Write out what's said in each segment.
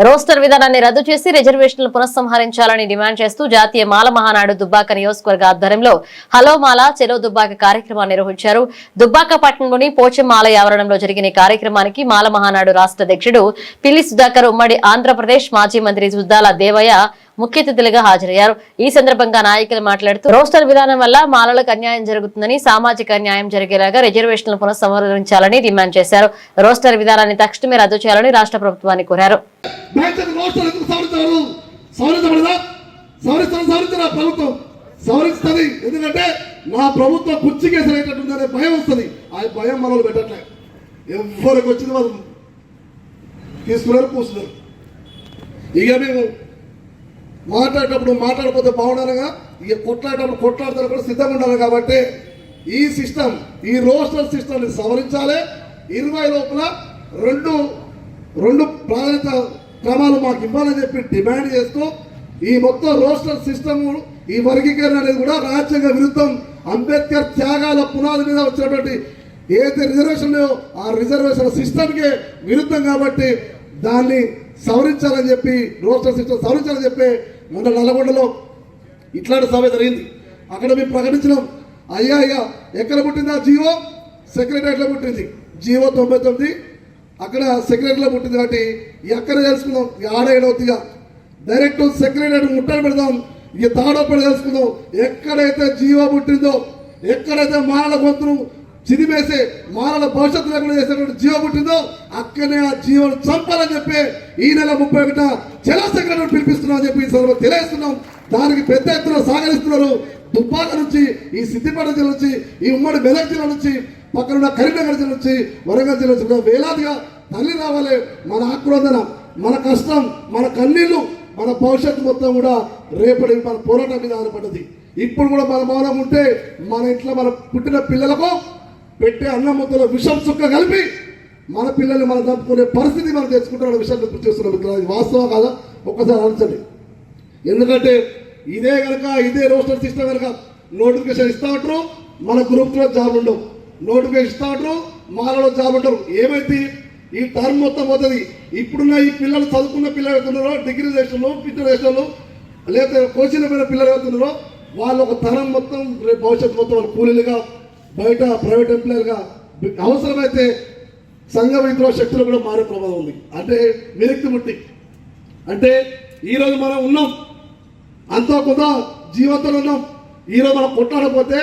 Roster విధానాన్ని రద్దు చేసి రిజర్వేషన్లు పునఃసంహరించాలని డిమాండ్ చేస్తూ జాతీయ మాల మహానాడు దుబ్బాక నియోజకవర్గ ఆధ్వర్యంలో హలో మాల చెలో దుబ్బాక కార్యక్రమాన్ని నిర్వహించారు. దుబ్బాక పట్టణంలోని పోచమ్మాల ఆవరణంలో జరిగిన ఈ కార్యక్రమానికి మాల మహానాడు రాష్ట్ర అధ్యక్షుడు పిల్లి సుధాకర్, ఉమ్మడి ఆంధ్రప్రదేశ్ మాజీ మంత్రి సుద్దాల దేవయ్య ముఖ్య అతిథులుగా హాజరయ్యారు. ఈ సందర్భంగా నాయకులు మాట్లాడుతూ రోస్టర్ విధానం వల్ల మాలలకు అన్యాయం జరుగుతుందని, సామాజిక న్యాయం జరిగేలాగా రిజర్వేషన్లు పునఃసంహరించాలని డిమాండ్ చేశారు. రోస్టర్ విధానాన్ని తక్షణమే రద్దు చేయాలని రాష్ట్ర ప్రభుత్వాన్ని కోరారు. ఎందుకంటే నా ప్రభుత్వం కుర్చీకేసరేటట్టుందనే భయం వస్తుంది. ఆ భయం మనల్ని పెట్టట్లే. ఎవరికి వచ్చింది వాళ్ళు తీసుకున్నారు, కూర్చున్నారు. ఇక మేము మాట్లాడేటప్పుడు మాట్లాడకపోతే బాగుండాలిగా, ఇక కొట్లాడేటప్పుడు కొట్లాడతారు కూడా సిద్ధంగా ఉండాలి. కాబట్టి ఈ సిస్టమ్, ఈ రోస్టర్ సిస్టమ్ని సవరించాలి. 20 లోపల రెండు ప్రాధాన్యత క్రమాలు మాకు ఇవ్వాలని చెప్పి డిమాండ్ చేస్తూ ఈ మొత్తం రోస్టర్ సిస్టమ్, ఈ వర్గీకరణ అనేది కూడా రాజ్యాంగ విరుద్ధం. అంబేద్కర్ త్యాగాల పునాది మీద వచ్చినటువంటి ఏదైతే రిజర్వేషన్ ఆ రిజర్వేషన్ సిస్టమ్కే విరుద్ధం. కాబట్టి దాన్ని సవరించాలని చెప్పి, రోస్టర్ సిస్టమ్ సవరించాలని చెప్పి మొన్న నల్గొండలో ఇట్లాంటి సభ జరిగింది. అక్కడ మేము ప్రకటించినాం, అయ్యా ఇక ఎక్కడ పుట్టింది ఆ జీవో? సెక్రటరీలో పుట్టింది. జీవో 99 అక్కడ సెక్రటరీలో పుట్టింది. కాబట్టి ఎక్కడ తెలుసుకుందాం, ఆడేడవుతుందిగా డైరెక్ట్ సెక్రటరీ ముట్టడి పెడదాం. ఇక తాడోపడి తెలుసుకుందాం. ఎక్కడైతే జీవో పుట్టిందో, ఎక్కడైతే మానల గొంతును చిదిమేసే మానల భవిష్యత్తు లేకుండా చేసేటువంటి జీవో పుట్టిందో అక్కడనే ఆ జీవోను చంపాలని చెప్పి ఈ నెల 31న చలో సెక్రటరీ పిలిపిస్తున్నామని చెప్పి ఈ సందర్భంగా తెలియజేస్తున్నాం. దానికి పెద్ద ఎత్తున సాగరిస్తున్నారు. దుబ్బాక నుంచి, ఈ సిద్దిపేట జిల్లా నుంచి, ఈ ఉమ్మడి మెదక్ జిల్లా నుంచి, పక్కనున్న కరీంనగర్ జిల్లా నుంచి, వరంగల్ జిల్లా నుంచి వేలాదిగా తల్లి రావాలి. మన ఆక్రోధన, మన కష్టం, మన కన్నీళ్లు, మన భవిష్యత్తు మొత్తం కూడా రేపటి మన పోరాటం మీద ఆధారపడ్డది. ఇప్పుడు కూడా మన మౌనం ఉంటే మన ఇంట్లో మన పుట్టిన పిల్లలకు పెట్టే అన్నం ముద్దలో విషం చుక్క కలిపి మన పిల్లల్ని మనం చంపుకునే పరిస్థితి మనం తెచ్చుకుంటున్న విషయాన్ని గుర్తు చేస్తున్నాం. ఇది వాస్తవం కాదా? ఒక్కసారి ఆలోచించండి. ఎందుకంటే ఇదే రోస్టర్ సిస్టమ్ కనుక నోటిఫికేషన్ ఇస్తా ఉంటారు, మన గ్రూప్లో జాబ్ ఉండవు. నోటిఫికేషన్ ఇస్తా ఉంటారు, మాలలో జాబ్ ఉంటారు. ఏమైంది? ఈ టర్మ్ మొత్తం పోతుంది. ఇప్పుడున్న ఈ పిల్లలు, చదువుకున్న పిల్లలు అవుతున్నారో, డిగ్రీ చేస్తున్నారో, పిల్లలు చేస్తున్నారో, లేకపోతే కోచింగ్ పోయిన పిల్లలు అవుతున్నారో, వాళ్ళు ఒక తరం మొత్తం రేపు భవిష్యత్తు మొత్తం వాళ్ళు కూలీలుగా, బయట ప్రైవేట్ ఎంప్లాయీలుగా, అవసరమైతే సంఘ విద్రోహ శక్తులు కూడా మారే ప్రమాదం ఉంది. అంటే విరక్తి ముట్టి, అంటే ఈరోజు మనం ఉన్నాం, అంతో కొంత జీవితంలో ఉన్నాం. ఈరోజు మనం కొట్లాడకపోతే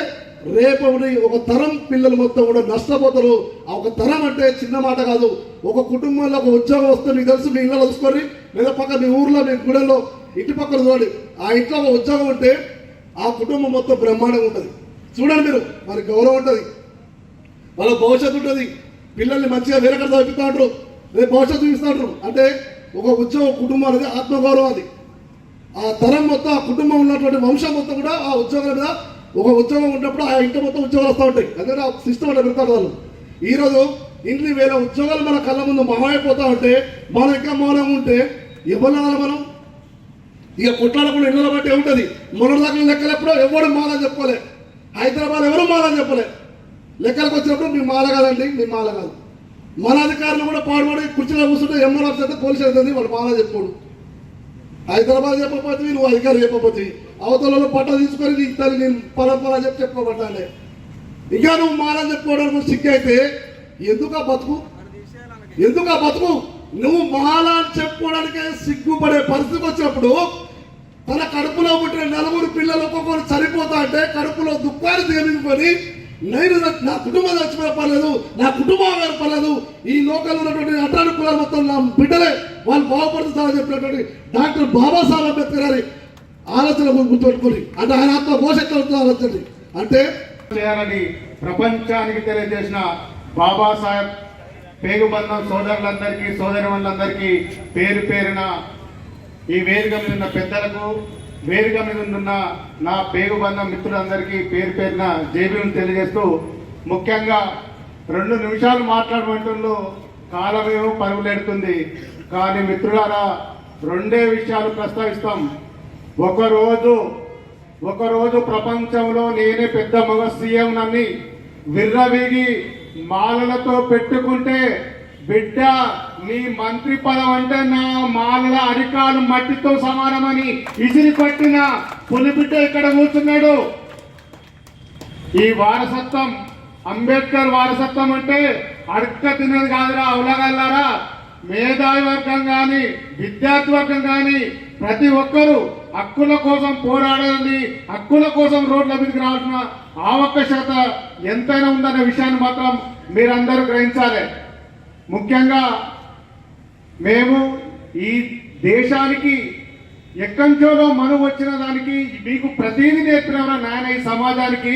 రేపు ఒక తరం పిల్లలు మొత్తం కూడా నష్టపోతారు. ఒక తరం అంటే చిన్న మాట కాదు. ఒక కుటుంబంలో ఒక ఉద్యోగం వస్తే మీకు తెలుసు, మీ ఇళ్ళలో చూసుకొని, లేదా పక్క మీ ఊర్లో, మీ గుడెల్లో ఇంటి పక్కన చూడండి, ఆ ఇంట్లో ఒక ఉద్యోగం ఉంటే ఆ కుటుంబం మొత్తం బ్రహ్మాండంగా ఉంటుంది. చూడండి మీరు, మరి గౌరవం ఉంటుంది, వాళ్ళ భవిష్యత్తు ఉంటుంది. పిల్లల్ని మంచిగా వేరొకటి చదివిస్తూ ఉంటారు, రేపు భవిష్యత్తు చూపిస్తూ ఉంటారు. అంటే ఒక ఉద్యోగం, కుటుంబం అనేది ఆత్మగౌరవం. అది ఆ తరం మొత్తం, ఆ కుటుంబం ఉన్నటువంటి వంశం మొత్తం కూడా ఆ ఉద్యోగాల మీద, ఒక ఉద్యోగం ఉన్నప్పుడు ఆ ఇంటి మొత్తం ఉద్యోగాలు వస్తూ ఉంటాయి. అదే ఆ సిస్టమ్ అంటే పెడతారు వాళ్ళు. ఈరోజు ఇంట్లో వేల ఉద్యోగాలు మన కళ్ళ ముందు మహమైపోతూ ఉంటే మనం ఇంకా మౌనం ఉంటే ఎవరు మనం ఇక కొట్లాడకుండా ఇళ్ళ బట్టి ఉంటుంది. మొన్నటి దాకా లెక్కలెప్పుడు ఎవరు మాలని చెప్పలే. హైదరాబాద్ ఎవరు మాలని చెప్పలే. లెక్కలకు వచ్చినప్పుడు మీ మాల కాదండి, మీ మాల కాదు. మన అధికారులు కూడా పాడుపడి కుర్చీలో కూర్చుంటే ఎంఆర్ ఆఫీస్ అయితే పోలీసు అవుతుంది, వాళ్ళు మాల చెప్పుకోడు. హైదరాబాద్ చెప్పకపోతే నువ్వు అధికారులు చెప్పకపోతే అవతలలో పట్ట తీసుకొని నీకు తల్లి నేను పరంపర చెప్పి చెప్పుకోబట్టాలి. ఇక నువ్వు మాలని చెప్పుకోవడానికి సిగ్గు అయితే ఎందుకు ఆ బతుకు? నువ్వు మాల అని చెప్పుకోవడానికే సిగ్గుపడే పరిస్థితికి వచ్చినప్పుడు తన కడుపులో పుట్టిన 4 పిల్లలు ఒక్కొక్కరు చనిపోతా అంటే కడుపులో దుఃఖాన్ని దిగమింగుకొని, నేను నా కుటుంబం చచ్చిపోయే పర్లేదు, నా కుటుంబం వేరే పర్లేదు, ఈ లోకంలో ఉన్నటువంటి అటాను కులాలు మొత్తం నా బిడ్డలే, వాళ్ళు బాగుపడుతుందని చెప్పినటువంటి డాక్టర్ బాబాసాహెబ్ అంబేద్కర్ గారి ఆలోచన గుర్తుపెట్టుకుని, అంటే ఆయన ఆత్మ ఘోషించాల్సిన ఆలోచన అంటే చేయాలని ప్రపంచానికి తెలియజేసిన బాబాసాహెబ్ పేగుబంధం సోదరులందరికీ, సోదరిమణులందరికీ పేరు పేరున, ఈ వేదిక మీద ఉన్న పెద్దలకు, వేదిక మీద ఉన్న నా పేగుబంధం మిత్రులందరికీ పేరు పేరున జైబీని తెలియజేస్తూ, ముఖ్యంగా 2 నిమిషాలు మాట్లాడమంటుందో కాలమేమో పరుగులెడుతుంది. కానీ మిత్రులారా, 2 విషయాలు ప్రస్తావిస్తాం. ఒకరోజు ప్రపంచంలో నేనే పెద్ద మగ సీఎం నని విర్రవీగి మాలలతో పెట్టుకుంటే బిడ్డ నీ మంత్రి పదం అంటే నా మాలల అరికాలు మట్టితో సమానమని ఇసిరి పట్టిన పులిబిడ్డ ఇక్కడ కూర్చున్నాడు. ఈ వారసత్వం అంబేద్కర్ వారసత్వం అంటే అడక్క తిన్నది కాదురా అవలగల్లారా. మేధావి వర్గం కానీ విద్యార్థి వర్గం కానీ ప్రతి ఒక్కరూ హక్కుల కోసం పోరాడాలి, హక్కుల కోసం రోడ్ల మీదకి రావాల్సిన ఆవశ్యకత ఎంతైనా ఉందనే విషయాన్ని మాత్రం మీరందరూ గ్రహించాలి. ముఖ్యంగా మేము ఈ దేశానికి ఎక్కంచోలో మనం వచ్చిన దానికి మీకు ప్రతిదీ నేర్పినవరా నాయన. ఈ సమాజానికి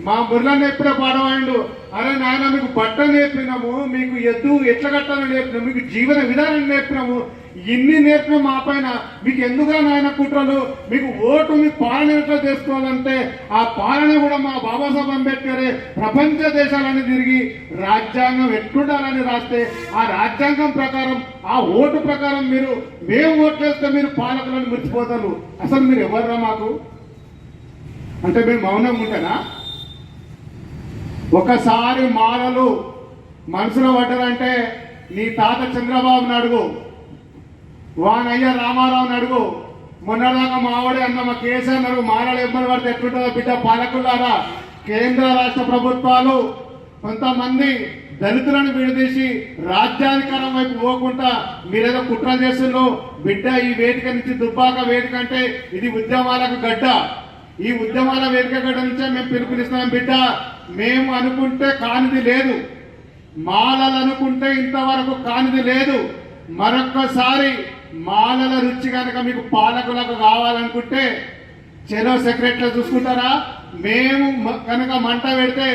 మా బుర్ర నేర్పిన పాడవాళ్ళు, అరే నాయన మీకు బట్ట నేర్పినాము, మీకు ఎద్దు ఎట్ల కట్టాలని నేర్పినాము, మీకు జీవన విధానం నేర్పినాము, ఇన్ని నేర్పిన మా పైన మీకు ఎందుకుగా నాయన కుట్రలు, మీకు ఓటు మీ పాలన ఎట్లా చేసుకోవాలంటే ఆ పాలన కూడా మా బాబాసాహెబ్ అంబేద్కరే ప్రపంచ దేశాలని తిరిగి రాజ్యాంగం ఎట్లుండాలని రాస్తే ఆ రాజ్యాంగం ప్రకారం ఆ ఓటు ప్రకారం మేము ఓట్లేస్తే మీరు పాలకులను మర్చిపోతారు. అసలు మీరు ఎవర్రా మాకు అంటే మేము మౌనంగా ఉంటానా? ఒకసారి మాలలు మనసులో పడ్డారంటే నీ తాత చంద్రబాబుని అడుగు, వానయ్య రామారావుని అడుగు, మొన్నదాకా మావాడే అన్న మా కేసీఆర్ అడుగు, మాలలు ఇబ్బంది పడితే ఎట్లుంటుందో బిడ్డ. పాలకులారా, కేంద్ర రాష్ట్ర ప్రభుత్వాలు కొంతమంది దళితులను విడదీసి రాజ్యాధికారం వైపు పోకుండా మీరేదో కుట్ర చేస్తున్నారు బిడ్డ. ఈ వేదిక నుంచి దుబ్బాక వేదిక అంటే ఇది ఉద్యమాలకు గడ్డ. ఈ ఉద్యమాల వేదిక గడ్డ నుంచే మేము పిలుపునిస్తున్నాం బిడ్డ. మేము అనుకుంటే కానిది లేదు, మాలలు అనుకుంటే ఇంతవరకు కానిది లేదు. మరొక్కసారి మాలల రుచి కనుక మీకు పాలకులకు కావాలనుకుంటే చెలో సెక్రటరీ చూసుకుంటారా? మేము కనుక మంట పెడితే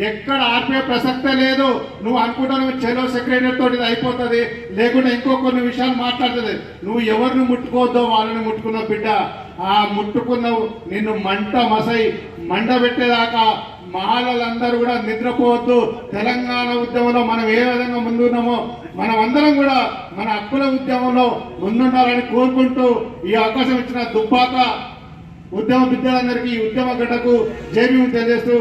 ఎక్కడ ఆర్పే ప్రసక్తే లేదు. నువ్వు అనుకుంటావు చెలో సెక్రటరీ తోటి ఇది అయిపోతుంది, లేకుంటే ఇంకో కొన్ని విషయాలు మాట్లాడుతుంది. నువ్వు ఎవరిని ముట్టుకోవద్దో వాళ్ళని ముట్టుకున్నావు బిడ్డ. ఆ ముట్టుకున్నావు నిన్ను మంట మసై మండ పెట్టేదాకా మాలలందరూ కూడా నిద్రపోవద్దు. తెలంగాణ ఉద్యమంలో మనం ఏ విధంగా ముందున్నామో మనం అందరం కూడా మన హక్కుల ఉద్యమంలో ముందుండాలని కోరుకుంటూ ఈ అవకాశం ఇచ్చిన దుబ్బాక ఉద్యమ విద్యార్థులందరికీ ఈ ఉద్యమ గడ్డకు జై భీమ్ తెలియజేస్తూ